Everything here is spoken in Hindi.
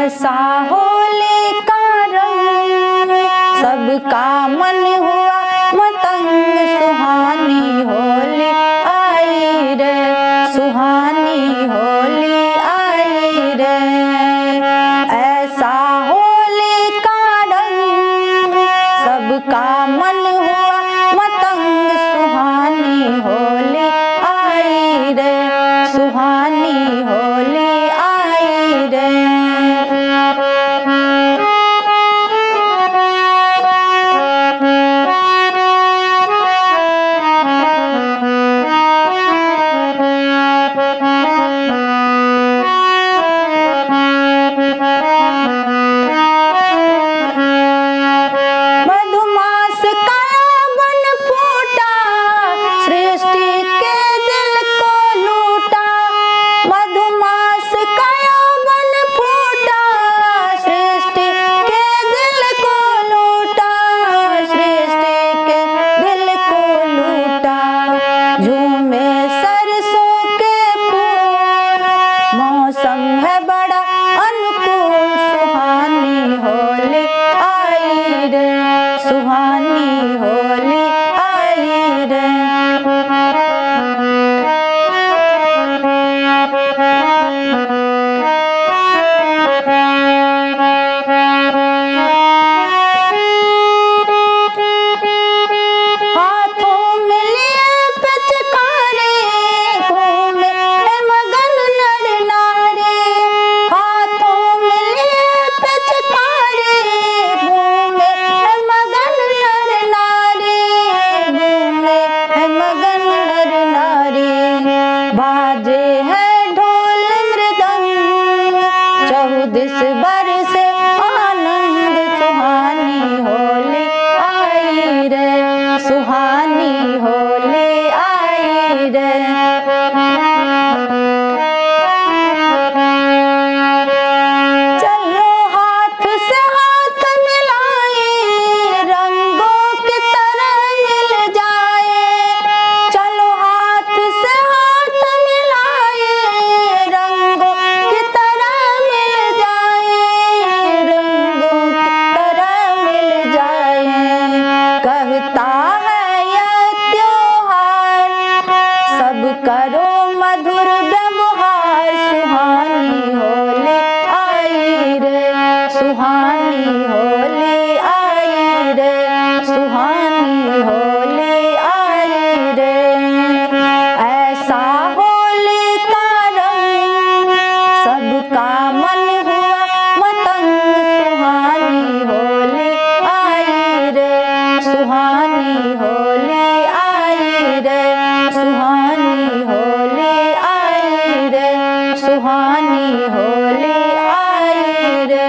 ऐसा होली का रंग सबका मन हुआ मतंग, सुहानी होली आई रे, सुहानी होली आई रे। ऐसा होली का रंग सबका मन हुआ मतंग, सुहानी होली आई रे, सुहानी होली आई रे। मधुमास का बन फूटा, सृष्टि के दिल को लूटा। मधुमास का बन फूटा, सृष्टि के दिल को लूटा, सृष्टि के दिल को लूटा। झूमे सरसों के फूल, मौसम है बड़ा अनुकूल, सुहानी होली आई रे, सुहानी होली आई रे। हाथों में लिए पिचकारी, घूमे है मगन नर नारी। हाथों में लिए पिचकारी, घूमे है मगन नर नारी, घूमे है मगन नर नारी। बाजे है ढोल मृदंग, चौदिस बरसे आनंद, सुहानी होली आई रे, सुहानी होली आई रे। चलो हाथ से हाथ मिलाए, रंगों की तरह मिल जाए। चलो हाथ से हाथ मिलाए, रंगों की तरह मिल जाए, रंगों की तरह मिल जाए। कहता है यह त्योहार, सब करो मधुर व्यवहार, सुहानी होली आई रे, सुहानी होली आई रे, सुहानी होली आई रे। ऐसा होली का रंग सबका मन हुआ मतंग, सुहानी होली आई रे, सुहानी होली आई रे, सुहानी होली आई रे, सुहानी होली आई रे।